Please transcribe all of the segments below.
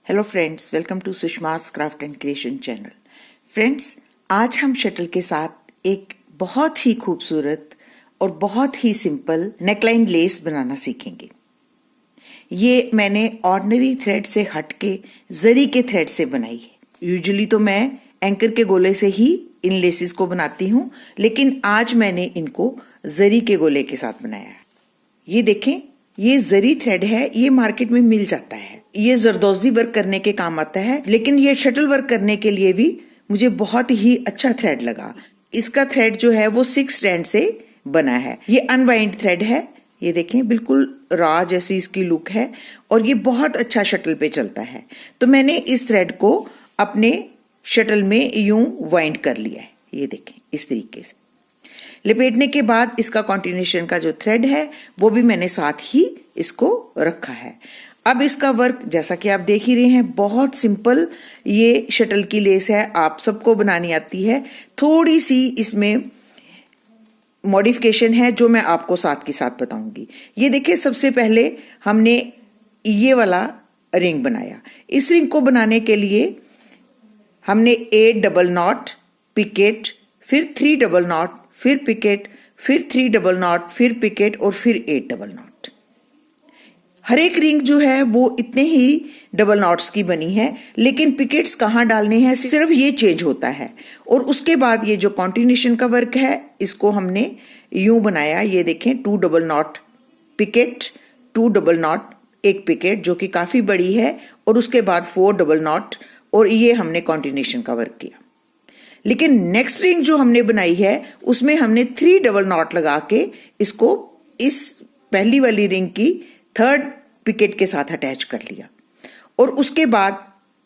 Hello friends, welcome to Sushma's craft and creation channel. Friends, आज हम shuttle के साथ एक बहुत ही खूबसूरत और बहुत ही सिंपल नेकलाइन लेस बनाना सीखेंगे। ये मैंने ऑर्डिनरी थ्रेड से हटके जरी के थ्रेड से बनाई है। यूजुअली तो मैं एंकर के गोले से ही इन लेसेस को बनाती हूँ, लेकिन आज मैंने इनको जरी के गोले के साथ बनाया है। ये देखें, ये जरी थ्रेड है, ये मार्केट में मिल जाता है। ये जरदोजी वर्क करने के काम आता है, लेकिन ये शटल वर्क करने के लिए भी मुझे बहुत ही अच्छा थ्रेड लगा। इसका थ्रेड जो है वो 6 स्ट्रैंड से बना है। ये अनवाइंड थ्रेड है। ये देखें, बिल्कुल रॉ जैसी इसकी लुक है और ये बहुत अच्छा शटल पे चलता है। तो मैंने इस थ्रेड को अपने शटल में यूं वाइंड कर लिया है। ये देखें, इस तरीके से लपेटने के बाद इसका कॉन्टिन्यूशन का जो थ्रेड है वो भी मैंने साथ ही इसको रखा है। अब इसका वर्क जैसा कि आप देख ही रहे हैं, बहुत सिंपल ये शटल की लेस है, आप सबको बनानी आती है। थोड़ी सी इसमें मॉडिफिकेशन है जो मैं आपको साथ के साथ बताऊंगी। ये देखिए, सबसे पहले हमने ये वाला रिंग बनाया। इस रिंग को बनाने के लिए हमने 8 डबल नॉट, पिकेट, फिर 3 डबल नॉट, फिर पिकेट, फिर 3 डबल नॉट, फिर पिकेट और फिर 8 डबल नॉट। हर एक रिंग जो है वो इतने ही डबल नॉट्स की बनी है, लेकिन पिकेट्स कहाँ डालने हैं सिर्फ ये चेंज होता है। और उसके बाद ये जो कॉन्टिन्यूशन का वर्क है इसको हमने यूं बनाया। ये देखें, 2 double knot picot, 2 double knot, एक पिकेट जो कि काफी बड़ी है, और उसके बाद 4 डबल नॉट, और ये हमने कॉन्टिन्यूशन का वर्क किया। लेकिन नेक्स्ट रिंग जो हमने बनाई है उसमें हमने 3 डबल नॉट लगा के इसको इस पहली वाली रिंग की 3rd पिकेट के साथ अटैच कर लिया। और उसके बाद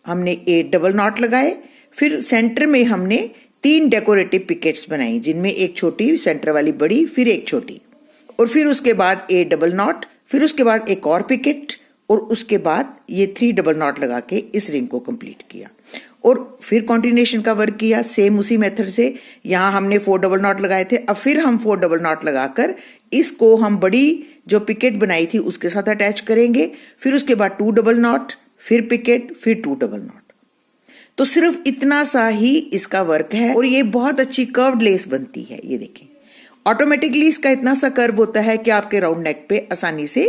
हमने 8 डबल नॉट लगाए। फिर सेंटर में हमने 3 डेकोरेटिव पिकेट्स बनाई, जिनमें एक छोटी, सेंटर वाली बड़ी, फिर एक छोटी, और फिर उसके बाद 8 डबल नॉट, फिर उसके बाद एक और पिकेट, और उसके बाद ये 3 डबल नॉट लगा के इस रिंग को कंप्लीट किया। और फिर कॉन्टिन्यूशन का वर्क किया सेम उसी मेथड से। यहाँ हमने 4 डबल नॉट लगाए थे, अब फिर हम 4 डबल नॉट लगाकर इसको हम बड़ी जो पिकेट बनाई थी उसके साथ अटैच करेंगे। फिर उसके बाद 2 डबल नॉट, फिर पिकेट, फिर 2 डबल नॉट। तो सिर्फ इतना सा ही इसका वर्क है और ये बहुत अच्छी कर्व्ड लेस बनती है। ये देखें, ऑटोमेटिकली इसका इतना सा कर्व होता है कि आपके राउंड नेक पे आसानी से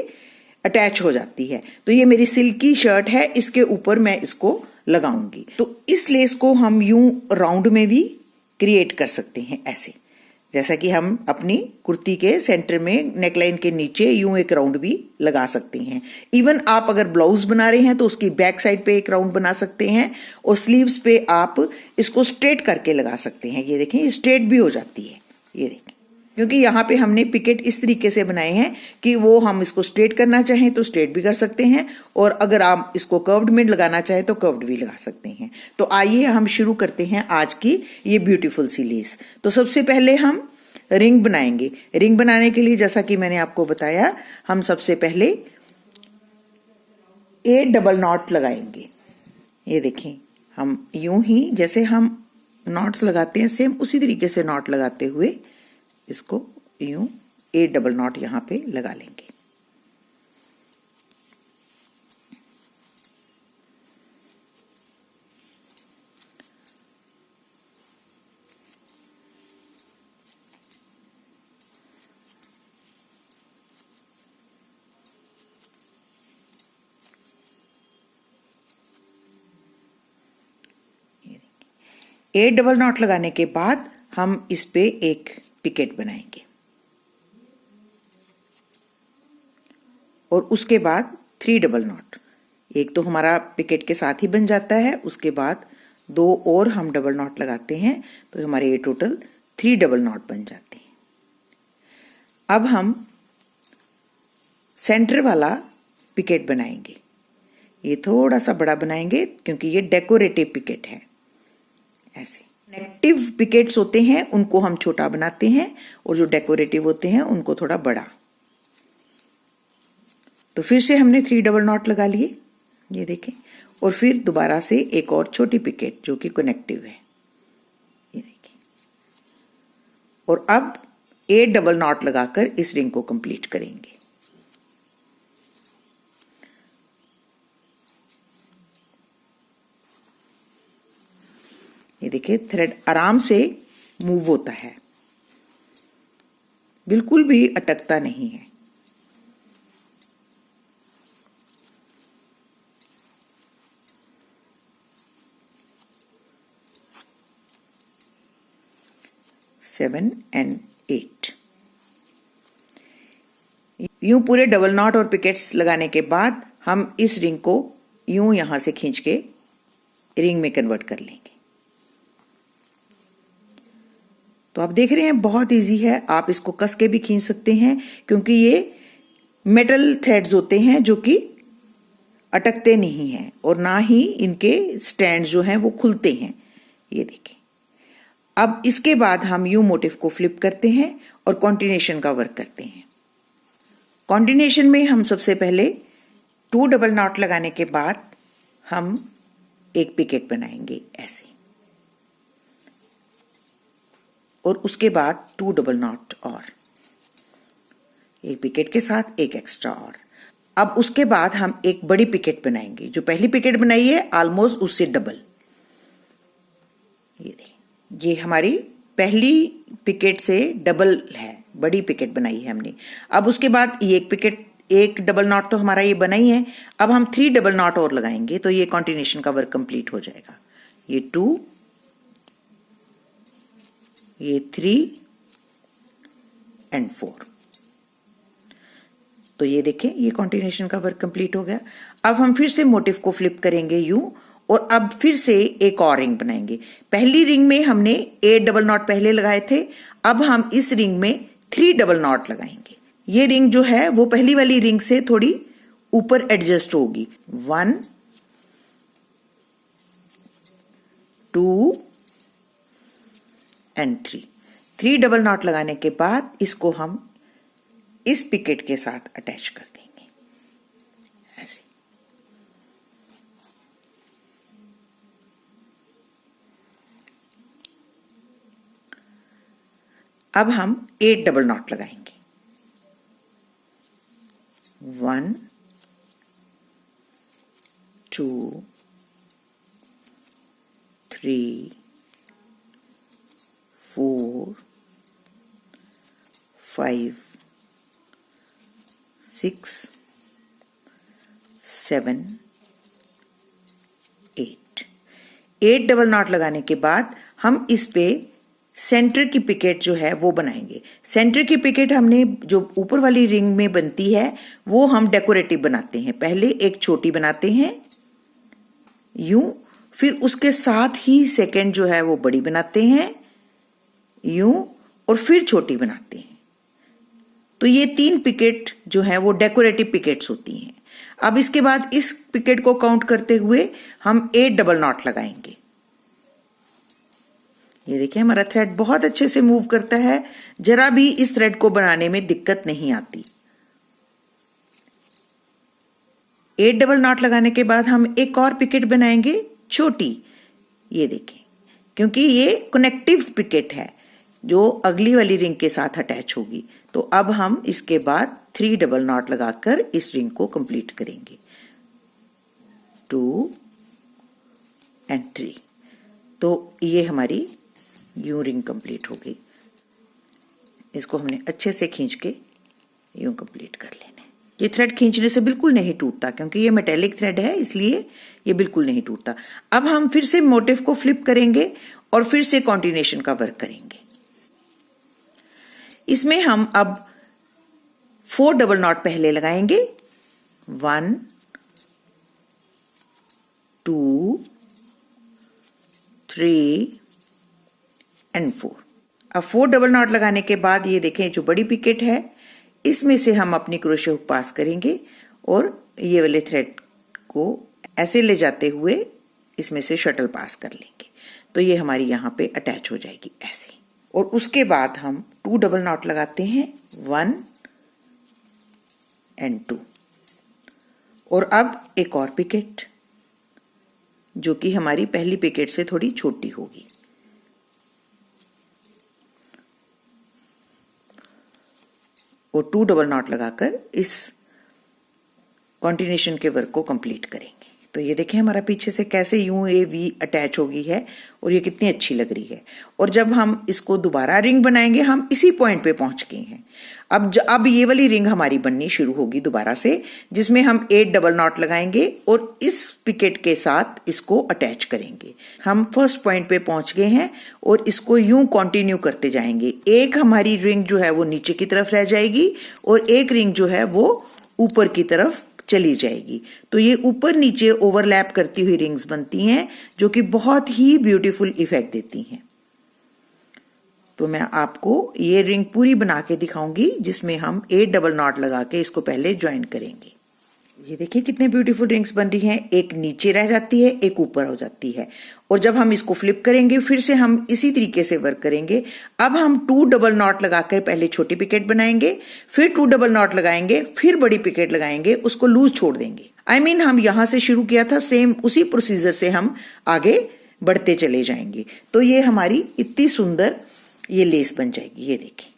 अटैच हो जाती है। तो ये मेरी सिल्की शर्ट है, इसके ऊपर मैं इसको लगाऊंगी। तो इस लेस को हम यूं राउंड में भी क्रिएट कर सकते हैं, ऐसे जैसा कि हम अपनी कुर्ती के सेंटर में नेकलाइन के नीचे यूं एक राउंड भी लगा सकते हैं। इवन आप अगर ब्लाउज बना रहे हैं तो उसकी बैक साइड पे एक राउंड बना सकते हैं, और स्लीव्स पे आप इसको स्ट्रेट करके लगा सकते हैं। ये देखें, ये स्ट्रेट भी हो जाती है। ये देखें, क्योंकि यहाँ पे हमने पिकेट इस तरीके से बनाए हैं कि वो हम इसको स्ट्रेट करना चाहें तो स्ट्रेट भी कर सकते हैं, और अगर आप इसको कर्व्ड में लगाना चाहें तो कर्व्ड भी लगा सकते हैं। तो आइए हम शुरू करते हैं आज की ये ब्यूटीफुल सी लेस। तो सबसे पहले हम रिंग बनाएंगे। रिंग बनाने के लिए जैसा कि मैंने आपको बताया, हम सबसे पहले 8 डबल नॉट लगाएंगे। ये देखें, हम यूं ही जैसे हम नॉट्स लगाते हैं सेम उसी तरीके से नॉट लगाते हुए इसको यूं 8 डबल नॉट यहां पे लगा लेंगे। ये 8 डबल नॉट लगाने के बाद हम इस पे एक पिकेट बनाएंगे, और उसके बाद 3 डबल नॉट। एक तो हमारा पिकेट के साथ ही बन जाता है, उसके बाद 2 और हम डबल नॉट लगाते हैं, तो हमारे ये टोटल 3 डबल नॉट बन जाते हैं। अब हम सेंटर वाला पिकेट बनाएंगे। ये थोड़ा सा बड़ा बनाएंगे क्योंकि ये डेकोरेटिव पिकेट है। ऐसे कनेक्टिव पिकेट्स होते हैं उनको हम छोटा बनाते हैं, और जो डेकोरेटिव होते हैं उनको थोड़ा बड़ा। तो फिर से हमने 3 डबल नॉट लगा लिए, ये देखें, और फिर दोबारा से एक और छोटी पिकेट जो कि कनेक्टिव है। ये देखें, और अब 8 डबल नॉट लगाकर इस रिंग को कंप्लीट करेंगे। ये देखिए थ्रेड आराम से मूव होता है, बिल्कुल भी अटकता नहीं है। सेवन एंड 8 यूं पूरे डबल नॉट और पिकेट्स लगाने के बाद हम इस रिंग को यूं यहां से खींच के रिंग में कन्वर्ट कर लेंगे। तो आप देख रहे हैं बहुत इजी है, आप इसको कस के भी खींच सकते हैं क्योंकि ये मेटल थ्रेड्स होते हैं जो कि अटकते नहीं हैं और ना ही इनके स्टैंड जो हैं वो खुलते हैं। ये देखें। अब इसके बाद हम यू मोटिव को फ्लिप करते हैं और कॉन्टिन्यूशन का वर्क करते हैं। कॉन्टिन्यूशन में हम सबसे पहले 2 डबल नॉट लगाने के बाद हम एक पिकेट बनाएंगे ऐसे, और उसके बाद 2 डबल नॉट और एक पिकेट के साथ एक एक्स्ट्रा और। अब उसके बाद हम एक बड़ी पिकेट बनाएंगे, जो पहली पिकेट बनाई है ऑलमोस्ट उससे डबल। ये देखिए, ये हमारी पहली पिकेट से डबल है, बड़ी पिकेट बनाई है हमने। अब उसके बाद ये एक पिकेट, एक डबल नॉट तो हमारा ये बना ही है। अब हम 3 डबल नॉट और लगाएंगे तो ये कॉन्टिन्यूशन का वर्क कंप्लीट हो जाएगा। ये 2, ये 3 एंड 4। तो ये देखें, ये कॉन्टिन्यूशन का वर्क कंप्लीट हो गया। अब हम फिर से मोटिव को फ्लिप करेंगे यूं, और अब फिर से एक और रिंग बनाएंगे। पहली रिंग में हमने 8 डबल नॉट पहले लगाए थे, अब हम इस रिंग में 3 डबल नॉट लगाएंगे। ये रिंग जो है वो पहली वाली रिंग से थोड़ी ऊपर एडजस्ट होगी। 1 2 एंड 3 डबल नॉट लगाने के बाद इसको हम इस पिकेट के साथ अटैच कर देंगे ऐसे। अब हम 8 डबल नॉट लगाएंगे। 1 2 3 4 5 6 7 8 डबल नॉट लगाने के बाद हम इस पे सेंटर की पिकेट जो है वो बनाएंगे। सेंटर की पिकेट हमने जो ऊपर वाली रिंग में बनती है वो हम डेकोरेटिव बनाते हैं। पहले एक छोटी बनाते हैं यूं, फिर उसके साथ ही सेकंड जो है वो बड़ी बनाते हैं यूं, और फिर छोटी बनाते हैं। तो ये 3 पिकेट जो है वो डेकोरेटिव पिकेट्स होती हैं। अब इसके बाद इस पिकेट को काउंट करते हुए हम 8 डबल नॉट लगाएंगे। ये देखिए, हमारा थ्रेड बहुत अच्छे से मूव करता है, जरा भी इस थ्रेड को बनाने में दिक्कत नहीं आती। 8 डबल नॉट लगाने के बाद हम एक और पिकेट बनाएंगे छोटी। ये देखें, क्योंकि ये कनेक्टिव पिकेट है जो अगली वाली रिंग के साथ अटैच होगी। तो अब हम इसके बाद 3 डबल नॉट लगाकर इस रिंग को कंप्लीट करेंगे। 2 एंड 3। तो ये हमारी यूं रिंग कंप्लीट हो गई। इसको हमने अच्छे से खींच के यूं कंप्लीट कर लेना है। ये थ्रेड खींचने से बिल्कुल नहीं टूटता, क्योंकि ये मेटेलिक थ्रेड है, इसलिए ये बिल्कुल नहीं टूटता। अब हम फिर से मोटिव को फ्लिप करेंगे और फिर से कॉन्टिन्यूशन का वर्क करेंगे। इसमें हम अब 4 डबल नॉट पहले लगाएंगे। 1 2 3 एंड 4। अब 4 डबल नॉट लगाने के बाद ये देखें, जो बड़ी पिकेट है इसमें से हम अपनी क्रोशे हुक पास करेंगे और ये वाले थ्रेड को ऐसे ले जाते हुए इसमें से शटल पास कर लेंगे। तो ये हमारी यहाँ पे अटैच हो जाएगी ऐसे। और उसके बाद हम 2 डबल नॉट लगाते हैं। 1 एंड 2। और अब एक और पिकेट जो कि हमारी पहली पिकेट से थोड़ी छोटी होगी। और 2 डबल नॉट लगाकर इस कॉन्टिन्यूशन के वर्क को कंप्लीट करेंगे। तो ये देखें हमारा पीछे से कैसे यूं ये वी अटैच हो गई है और ये कितनी अच्छी लग रही है। और जब हम इसको दोबारा रिंग बनाएंगे हम इसी पॉइंट पे पहुंच गए हैं। अब ये वाली रिंग हमारी बननी शुरू होगी दोबारा से, जिसमें हम 8 डबल नॉट लगाएंगे और इस पिकेट के साथ इसको अटैच करेंगे। हम फर्स्ट पॉइंट पे पहुंच गए हैं और इसको यूं कंटिन्यू करते जाएंगे। एक हमारी रिंग जो है वो नीचे की तरफ रह जाएगी और एक रिंग जो है वो ऊपर की तरफ चली जाएगी। तो ये ऊपर नीचे ओवरलैप करती हुई रिंग्स बनती हैं जो कि बहुत ही ब्यूटीफुल इफेक्ट देती हैं। तो मैं आपको ये रिंग पूरी बना के दिखाऊंगी जिसमें हम 8 डबल नॉट लगा के इसको पहले ज्वाइन करेंगे। ये देखिए कितने ब्यूटीफुल रिंग्स बन रही हैं। एक नीचे रह जाती है, एक ऊपर हो जाती है। और जब हम इसको फ्लिप करेंगे फिर से हम इसी तरीके से वर्क करेंगे। अब हम 2 डबल नॉट लगाकर पहले छोटी पिकेट बनाएंगे, फिर 2 डबल नॉट लगाएंगे, फिर बड़ी पिकेट लगाएंगे, उसको लूज छोड़ देंगे। हम यहाँ से शुरू किया था, सेम उसी प्रोसीजर से हम आगे बढ़ते चले जाएंगे। तो ये हमारी इतनी सुंदर ये लेस बन जाएगी। ये देखिए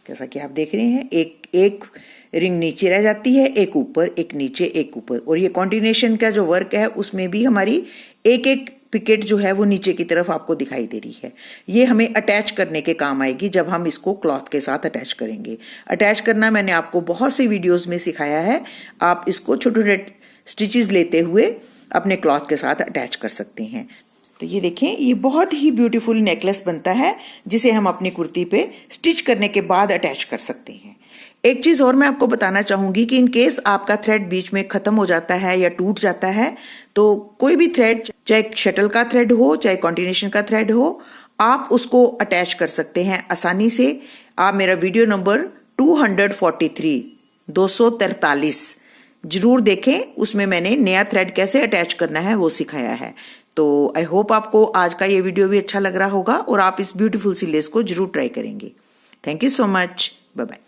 जैसा कि आप देख रहे हैं, एक रिंग नीचे रह जाती है, एक ऊपर, एक नीचे, एक ऊपर। और ये कॉन्टिनेशन का जो वर्क है उसमें भी हमारी एक एक पिकेट जो है वो नीचे की तरफ आपको दिखाई दे रही है। ये हमें अटैच करने के काम आएगी जब हम इसको क्लॉथ के साथ अटैच करेंगे। अटैच करना मैंने आपको बहुत सी वीडियोस में सिखाया है। आप इसको छोटे छोटे स्टिचेस लेते हुए अपने क्लॉथ के साथ अटैच कर सकते हैं। तो ये देखें, ये बहुत ही ब्यूटीफुल नेकलेस बनता है जिसे हम अपनी कुर्ती पे स्टिच करने के बाद अटैच कर सकते हैं। एक चीज और मैं आपको बताना चाहूंगी कि इन केस आपका थ्रेड बीच में खत्म हो जाता है या टूट जाता है, तो कोई भी थ्रेड, चाहे शटल का थ्रेड हो चाहे कॉन्टिनेशन का थ्रेड हो, आप उसको अटैच कर सकते हैं आसानी से। आप मेरा वीडियो नंबर 243 जरूर देखें, उसमें मैंने नया थ्रेड कैसे अटैच करना है वो सिखाया है। तो आई होप आपको आज का ये वीडियो भी अच्छा लग रहा होगा और आप इस ब्यूटीफुल सी लेस को जरूर ट्राई करेंगे। Thank you so much, bye bye.